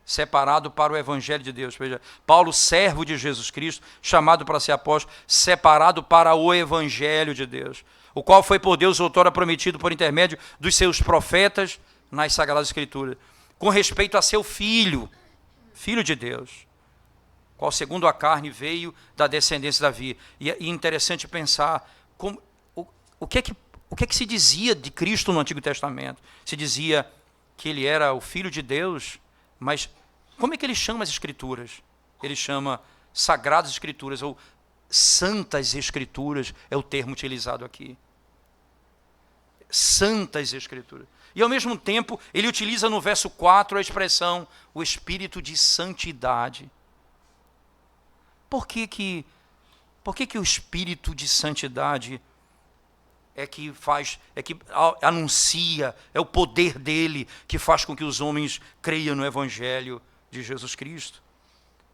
Separado para o Evangelho de Deus. Veja, Paulo, servo de Jesus Cristo, chamado para ser apóstolo, separado para o Evangelho de Deus, o qual foi por Deus outrora prometido por intermédio dos seus profetas nas Sagradas Escrituras, com respeito a seu Filho, Filho de Deus, qual segundo a carne veio da descendência de Davi. E é interessante pensar como, o que é que se dizia de Cristo no Antigo Testamento. Se dizia que ele era o Filho de Deus, mas como é que ele chama as Escrituras? Ele chama Sagradas Escrituras, ou Santas Escrituras, é o termo utilizado aqui. Santas Escrituras. E ao mesmo tempo, ele utiliza no verso 4 a expressão o Espírito de Santidade. Por que o Espírito de Santidade é que anuncia, é o poder dele que faz com que os homens creiam no Evangelho de Jesus Cristo?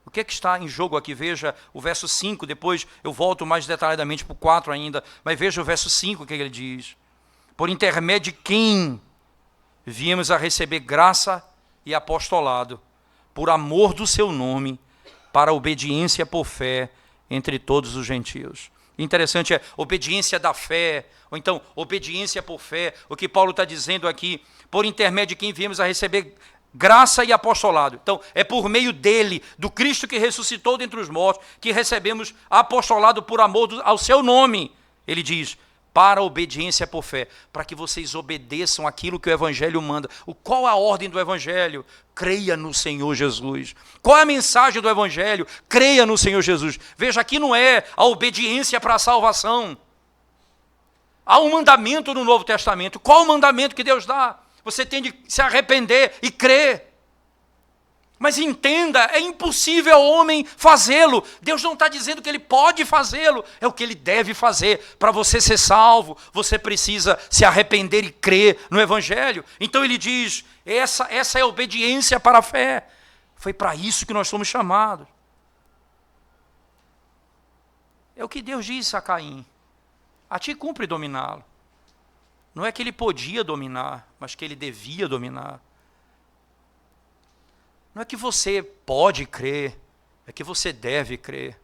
O que é que está em jogo aqui? Veja o verso 5, depois eu volto mais detalhadamente para o 4 ainda, mas veja o verso 5, o que ele diz: por intermédio de quem viemos a receber graça e apostolado, por amor do seu nome, para a obediência por fé entre todos os gentios. Interessante é obediência da fé, ou então obediência por fé. O que Paulo está dizendo aqui: por intermédio de quem viemos a receber graça e apostolado. Então é por meio dele, do Cristo que ressuscitou dentre os mortos, que recebemos apostolado por amor ao seu nome. Ele diz: para a obediência por fé, para que vocês obedeçam aquilo que o Evangelho manda. Qual a ordem do Evangelho? Creia no Senhor Jesus. Qual é a mensagem do Evangelho? Creia no Senhor Jesus. Veja, aqui não é a obediência para a salvação. Há um mandamento no Novo Testamento. Qual o mandamento que Deus dá? Você tem de se arrepender e crer. Mas entenda, é impossível ao homem fazê-lo. Deus não está dizendo que ele pode fazê-lo, é o que ele deve fazer. Para você ser salvo, você precisa se arrepender e crer no Evangelho. Então ele diz, essa é a obediência para a fé. Foi para isso que nós somos chamados. É o que Deus disse a Caim: a ti cumpre dominá-lo. Não é que ele podia dominar, mas que ele devia dominar. Não é que você pode crer, é que você deve crer.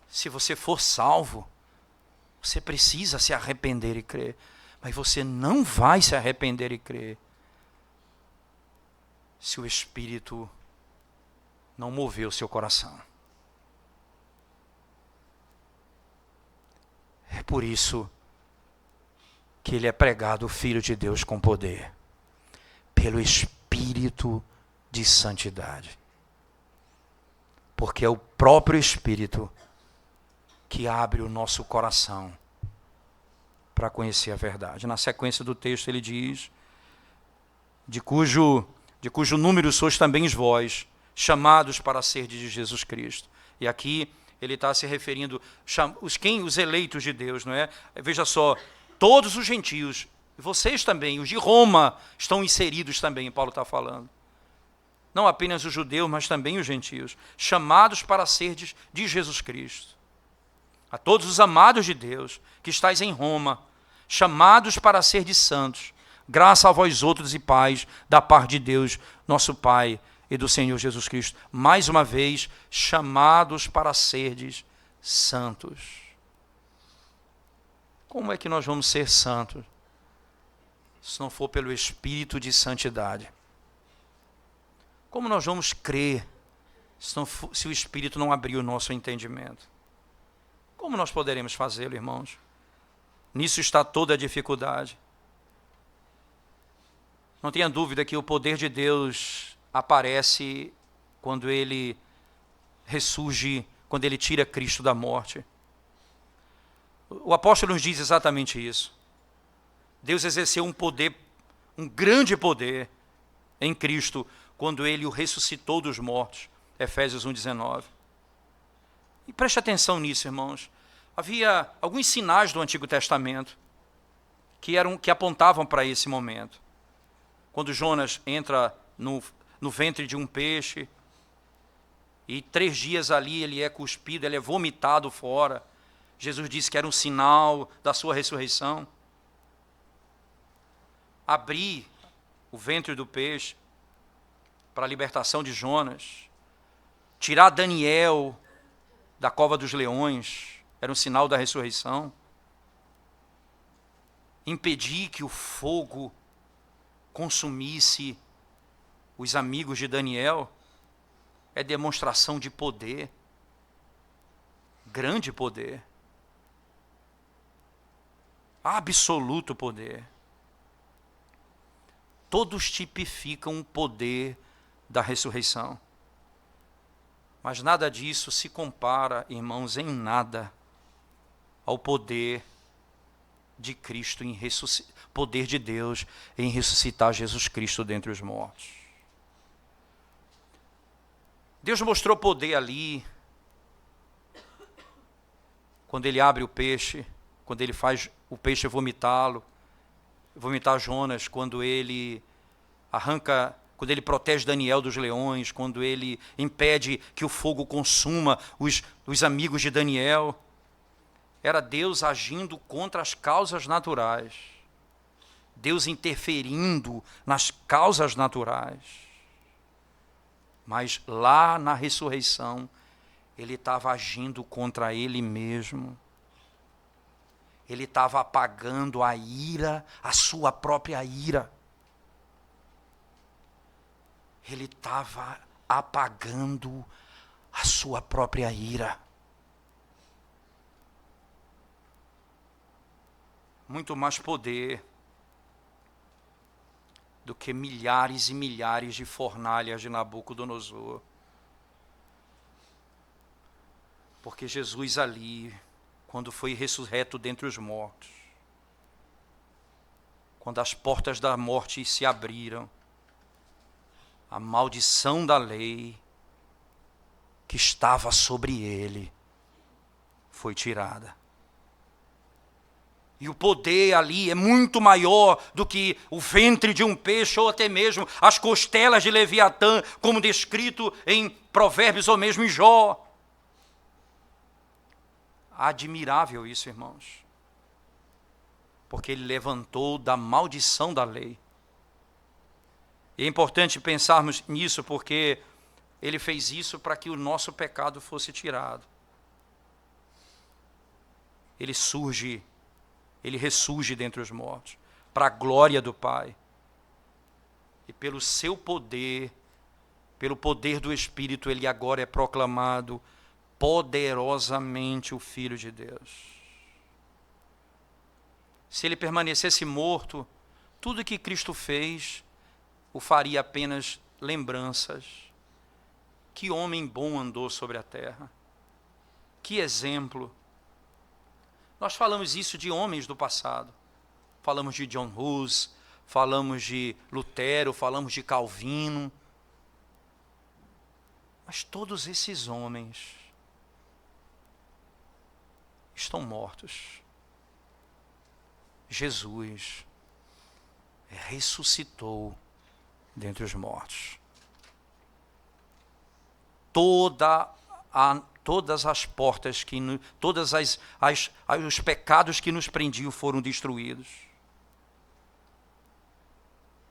Se você for salvo, você precisa se arrepender e crer. Mas você não vai se arrepender e crer se o Espírito não mover o seu coração. É por isso que ele é pregado o Filho de Deus com poder, pelo Espírito de santidade. Porque é o próprio Espírito que abre o nosso coração para conhecer a verdade. Na sequência do texto ele diz: de cujo número sois também vós, chamados para ser de Jesus Cristo. E aqui ele está se referindo os eleitos de Deus, não é? Veja só, todos os gentios, vocês também, os de Roma, estão inseridos também, Paulo está falando. Não apenas os judeus, mas também os gentios, chamados para serdes de Jesus Cristo. A todos os amados de Deus, que estáis em Roma, chamados para serdes santos, graça a vós outros e paz, da parte de Deus, nosso Pai, e do Senhor Jesus Cristo. Mais uma vez, chamados para serdes santos. Como é que nós vamos ser santos se não for pelo Espírito de santidade? Como nós vamos crer se o Espírito não abrir o nosso entendimento? Como nós poderemos fazê-lo, irmãos? Nisso está toda a dificuldade. Não tenha dúvida que o poder de Deus aparece quando Ele ressurge, quando Ele tira Cristo da morte. O apóstolo nos diz exatamente isso. Deus exerceu um poder, um grande poder em Cristo, quando Ele o ressuscitou dos mortos. Efésios 1,19. E preste atenção nisso, irmãos. Havia alguns sinais do Antigo Testamento que apontavam para esse momento. Quando Jonas entra no ventre de um peixe, e 3 dias ali ele é cuspido, ele é vomitado fora. Jesus disse que era um sinal da sua ressurreição. Abrir o ventre do peixe para a libertação de Jonas. Tirar Daniel da cova dos leões era um sinal da ressurreição. Impedir que o fogo consumisse os amigos de Daniel é demonstração de poder, grande poder, absoluto poder. Todos tipificam o poder da ressurreição. Mas nada disso se compara, irmãos, em nada ao poder de Cristo poder de Deus em ressuscitar Jesus Cristo dentre os mortos. Deus mostrou poder ali, quando Ele abre o peixe, quando Ele faz o peixe vomitar Jonas, quando Ele quando Ele protege Daniel dos leões, quando Ele impede que o fogo consuma os amigos de Daniel. Era Deus agindo contra as causas naturais. Deus interferindo nas causas naturais. Mas lá na ressurreição, Ele estava agindo contra Ele mesmo. Ele estava apagando a ira, a sua própria ira. Ele estava apagando a sua própria ira. Muito mais poder do que milhares e milhares de fornalhas de Nabucodonosor. Porque Jesus ali, quando foi ressurreto dentre os mortos, quando as portas da morte se abriram, a maldição da lei que estava sobre ele foi tirada. E o poder ali é muito maior do que o ventre de um peixe ou até mesmo as costelas de Leviatã, como descrito em Provérbios ou mesmo em Jó. Admirável isso, irmãos. Porque ele levantou da maldição da lei. E é importante pensarmos nisso porque ele fez isso para que o nosso pecado fosse tirado. Ele ressurge dentre os mortos, para a glória do Pai. E pelo seu poder, pelo poder do Espírito, ele agora é proclamado poderosamente o Filho de Deus. Se ele permanecesse morto, tudo que Cristo fez o faria apenas lembranças. Que homem bom andou sobre a terra. Que exemplo. Nós falamos isso de homens do passado. Falamos de John Hus, falamos de Lutero, falamos de Calvino. Mas todos esses homens estão mortos. Jesus ressuscitou dentre os mortos. Todas as portas, os pecados que nos prendiam foram destruídos.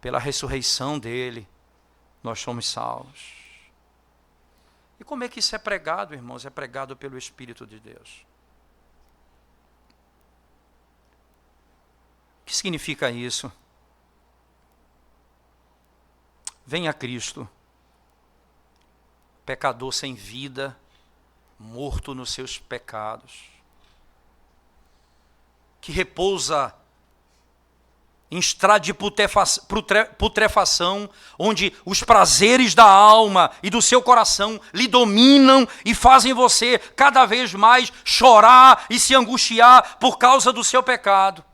Pela ressurreição dele, nós somos salvos. E como é que isso é pregado, irmãos? É pregado pelo Espírito de Deus. O que significa isso? Venha a Cristo, pecador sem vida, morto nos seus pecados, que repousa em estrado de putrefação, onde os prazeres da alma e do seu coração lhe dominam e fazem você cada vez mais chorar e se angustiar por causa do seu pecado.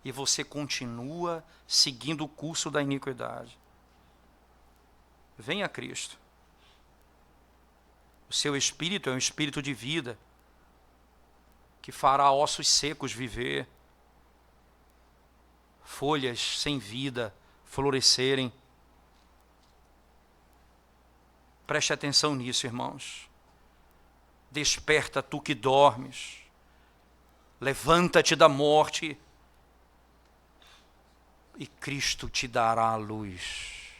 E você continua seguindo o curso da iniquidade. Venha a Cristo. O seu espírito é um espírito de vida, que fará ossos secos viver, folhas sem vida florescerem. Preste atenção nisso, irmãos. Desperta, tu que dormes. Levanta-te da morte e Cristo te dará a luz.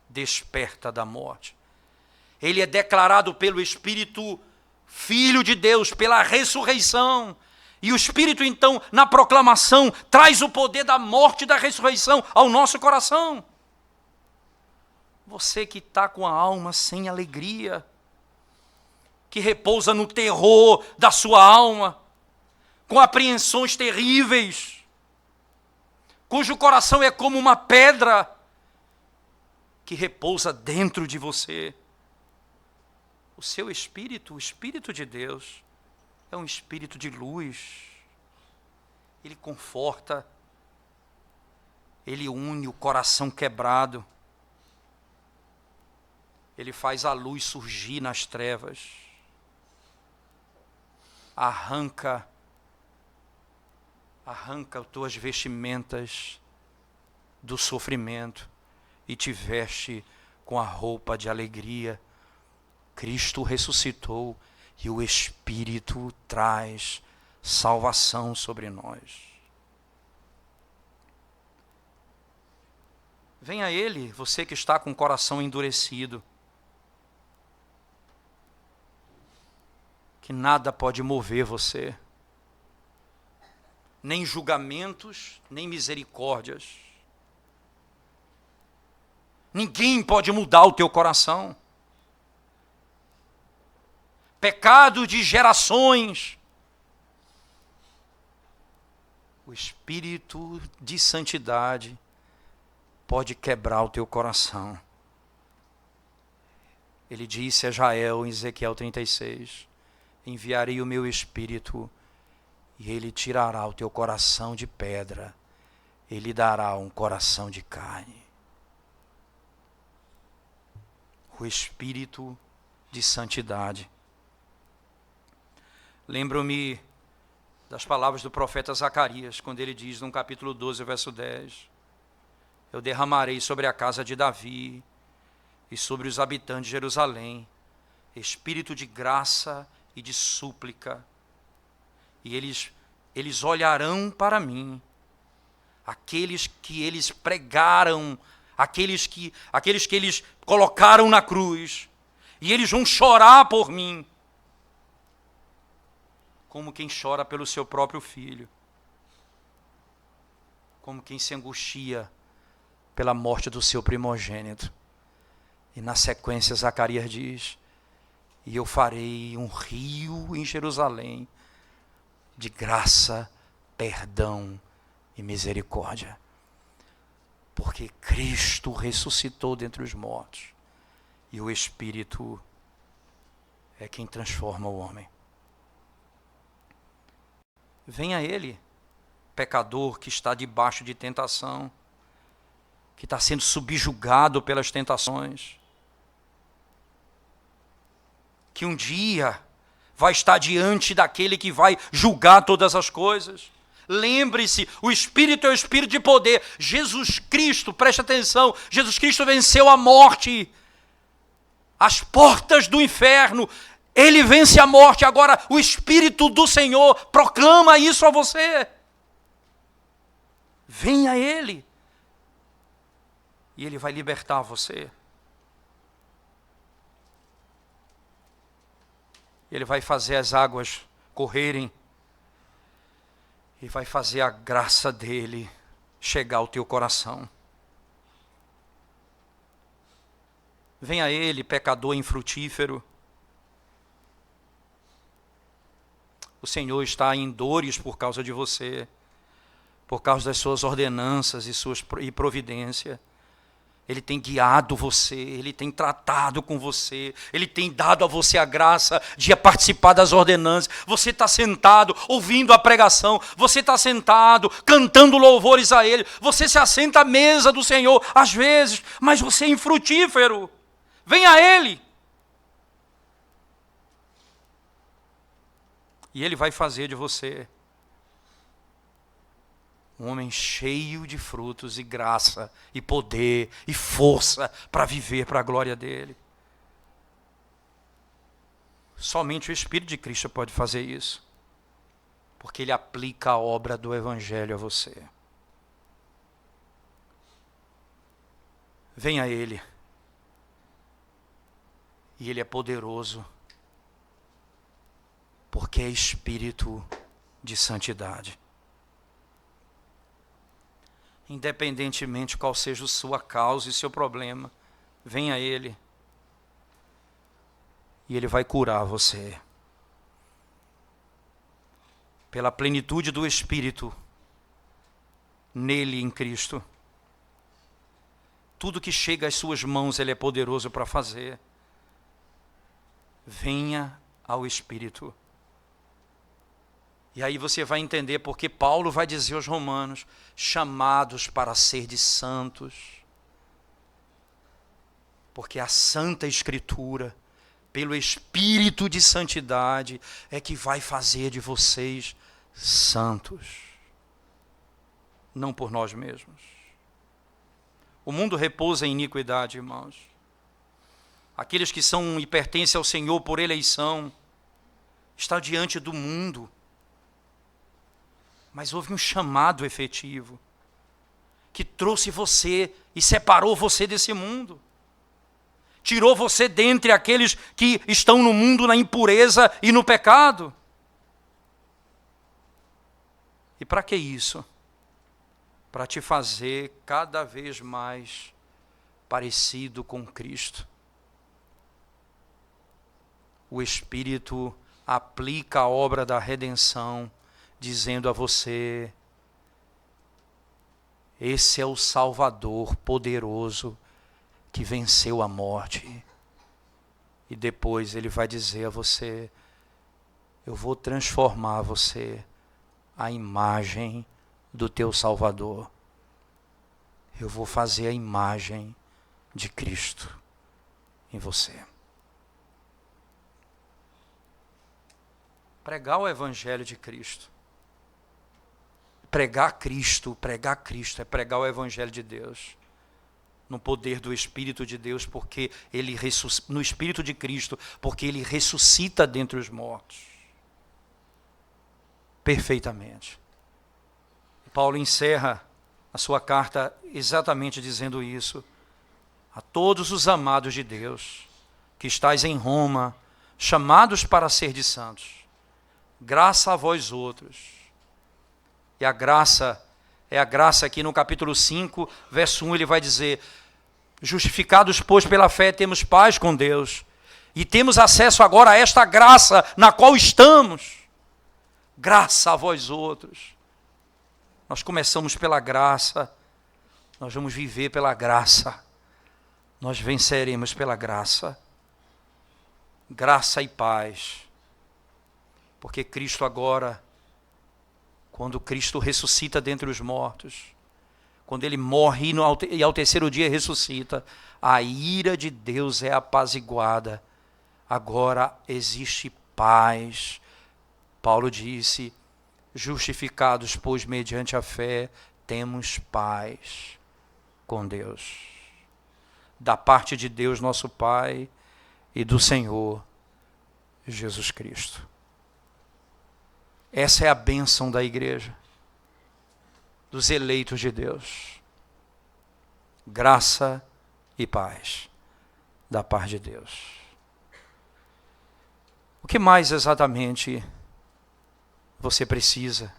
Desperta da morte. Ele é declarado pelo Espírito Filho de Deus, pela ressurreição. E o Espírito, então, na proclamação, traz o poder da morte e da ressurreição ao nosso coração. Você que está com a alma sem alegria, que repousa no terror da sua alma, com apreensões terríveis, cujo coração é como uma pedra que repousa dentro de você. O seu espírito, o Espírito de Deus, é um espírito de luz. Ele conforta, ele une o coração quebrado, ele faz a luz surgir nas trevas, arranca as tuas vestimentas do sofrimento e te veste com a roupa de alegria. Cristo ressuscitou e o Espírito traz salvação sobre nós. Venha a Ele, você que está com o coração endurecido, que nada pode mover você, nem julgamentos, nem misericórdias. Ninguém pode mudar o teu coração. Pecado de gerações. O Espírito de santidade pode quebrar o teu coração. Ele disse a Jael em Ezequiel 36, enviarei o meu Espírito e ele tirará o teu coração de pedra, ele dará um coração de carne. O Espírito de santidade. Lembro-me das palavras do profeta Zacarias, quando ele diz no capítulo 12, verso 10, eu derramarei sobre a casa de Davi e sobre os habitantes de Jerusalém espírito de graça e de súplica, e eles olharão para mim, aqueles que eles pregaram, aqueles que eles colocaram na cruz, e eles vão chorar por mim, como quem chora pelo seu próprio filho, como quem se angustia pela morte do seu primogênito. E na sequência Zacarias diz, e eu farei um rio em Jerusalém, de graça, perdão e misericórdia. Porque Cristo ressuscitou dentre os mortos, e o Espírito é quem transforma o homem. Venha a Ele, pecador que está debaixo de tentação, que está sendo subjugado pelas tentações, que um dia vai estar diante daquele que vai julgar todas as coisas. Lembre-se, o Espírito é o Espírito de poder. Jesus Cristo, preste atenção, Jesus Cristo venceu a morte, as portas do inferno. Ele vence a morte. Agora o Espírito do Senhor proclama isso a você. Venha a Ele, e Ele vai libertar você. Ele vai fazer as águas correrem, e vai fazer a graça dele chegar ao teu coração. Venha a Ele, pecador infrutífero. O Senhor está em dores por causa de você, por causa das suas ordenanças e providência. Ele tem guiado você, Ele tem tratado com você, Ele tem dado a você a graça de participar das ordenanças. Você está sentado ouvindo a pregação, você está sentado cantando louvores a Ele, você se assenta à mesa do Senhor às vezes, mas você é infrutífero. Venha a Ele. E Ele vai fazer de você um homem cheio de frutos e graça, e poder, e força para viver para a glória dEle. Somente o Espírito de Cristo pode fazer isso, porque Ele aplica a obra do Evangelho a você. Venha a Ele, e Ele é poderoso, porque é Espírito de santidade. Independentemente qual seja a sua causa e seu problema, venha a Ele e Ele vai curar você. Pela plenitude do Espírito, nele, em Cristo, tudo que chega às suas mãos, Ele é poderoso para fazer. Venha ao Espírito. E aí você vai entender porque Paulo vai dizer aos romanos, chamados para ser de santos. Porque a Santa Escritura, pelo Espírito de santidade, é que vai fazer de vocês santos. Não por nós mesmos. O mundo repousa em iniquidade, irmãos. Aqueles que são e pertencem ao Senhor por eleição, estão diante do mundo. Mas houve um chamado efetivo, que trouxe você e separou você desse mundo. Tirou você dentre aqueles que estão no mundo na impureza e no pecado. E para que isso? Para te fazer cada vez mais parecido com Cristo. O Espírito aplica a obra da redenção, dizendo a você, esse é o Salvador poderoso que venceu a morte. E depois Ele vai dizer a você, eu vou transformar você à imagem do teu Salvador. Eu vou fazer a imagem de Cristo em você. Pregar o Evangelho de Cristo. Pregar Cristo é pregar o Evangelho de Deus. No poder do Espírito de Deus, porque Ele no Espírito de Cristo, porque Ele ressuscita dentre os mortos. Perfeitamente. Paulo encerra a sua carta exatamente dizendo isso. A todos os amados de Deus, que estáis em Roma, chamados para ser de santos, graça a vós outros. E a graça, é a graça aqui no capítulo 5, verso 1, ele vai dizer, justificados, pois, pela fé, temos paz com Deus, e temos acesso agora a esta graça na qual estamos. Graça a vós outros. Nós começamos pela graça, nós vamos viver pela graça, nós venceremos pela graça. Graça e paz. Porque Cristo agora, quando Cristo ressuscita dentre os mortos, quando Ele morre e ao terceiro dia ressuscita, a ira de Deus é apaziguada. Agora existe paz. Paulo disse, justificados, pois, mediante a fé, temos paz com Deus. Da parte de Deus, nosso Pai, e do Senhor Jesus Cristo. Essa é a bênção da igreja, dos eleitos de Deus. Graça e paz da parte de Deus. O que mais exatamente você precisa?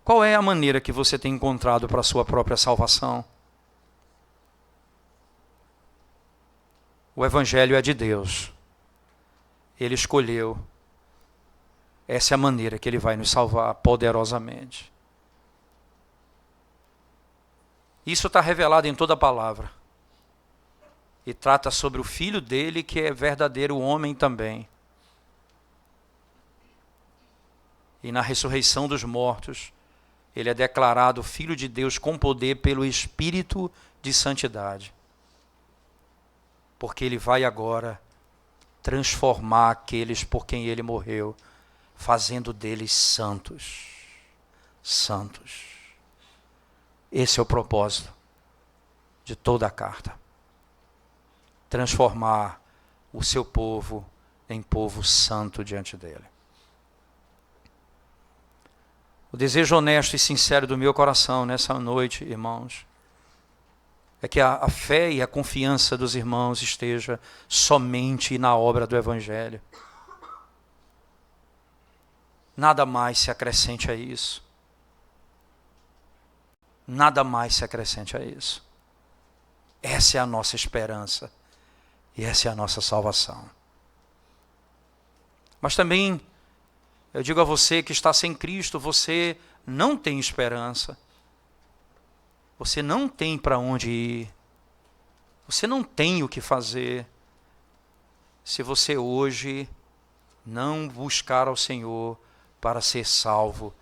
Qual é a maneira que você tem encontrado para a sua própria salvação? O Evangelho é de Deus. Ele escolheu. Essa é a maneira que Ele vai nos salvar poderosamente. Isso está revelado em toda a palavra. E trata sobre o Filho dele, que é verdadeiro homem também. E na ressurreição dos mortos, Ele é declarado Filho de Deus com poder pelo Espírito de santidade. Porque Ele vai agora transformar aqueles por quem Ele morreu, fazendo deles santos. Santos. Esse é o propósito de toda a carta. Transformar o seu povo em povo santo diante dele. O desejo honesto e sincero do meu coração nessa noite, irmãos, é que a fé e a confiança dos irmãos esteja somente na obra do Evangelho. Nada mais se acrescente a isso. Nada mais se acrescente a isso. Essa é a nossa esperança. E essa é a nossa salvação. Mas também, eu digo a você que está sem Cristo, você não tem esperança. Você não tem para onde ir. Você não tem o que fazer se você hoje não buscar ao Senhor para ser salvo,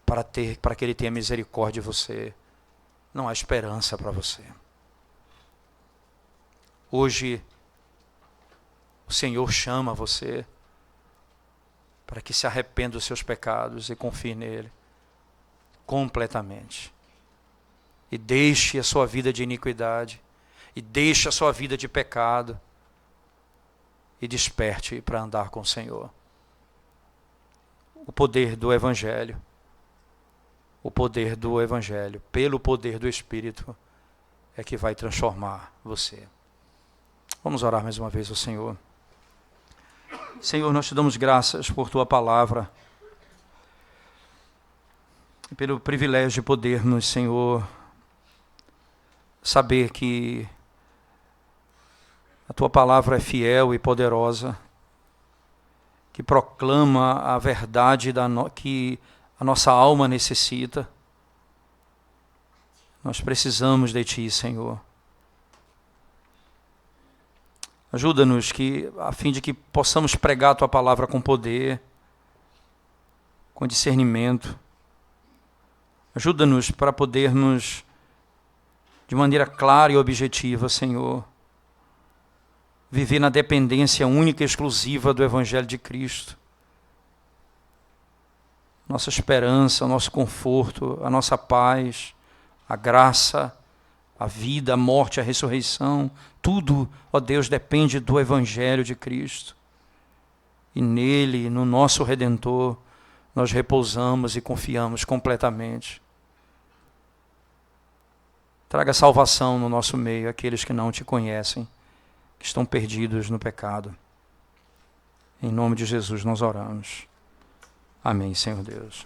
para que Ele tenha misericórdia de você. Não há esperança para você. Hoje, o Senhor chama você para que se arrependa dos seus pecados e confie nele completamente. E deixe a sua vida de iniquidade, e deixe a sua vida de pecado, e desperte para andar com o Senhor. O poder do Evangelho, pelo poder do Espírito, é que vai transformar você. Vamos orar mais uma vez ao Senhor. Senhor, nós te damos graças por tua palavra, pelo privilégio de podermos, Senhor, saber que a tua palavra é fiel e poderosa, que proclama a verdade que a nossa alma necessita. Nós precisamos de ti, Senhor. Ajuda-nos a fim de que possamos pregar a tua palavra com poder, com discernimento. Ajuda-nos para podermos, de maneira clara e objetiva, Senhor, viver na dependência única e exclusiva do Evangelho de Cristo. Nossa esperança, o nosso conforto, a nossa paz, a graça, a vida, a morte, a ressurreição, tudo, ó Deus, depende do Evangelho de Cristo. E nele, no nosso Redentor, nós repousamos e confiamos completamente. Traga salvação no nosso meio, aqueles que não te conhecem, que estão perdidos no pecado. Em nome de Jesus nós oramos. Amém, Senhor Deus.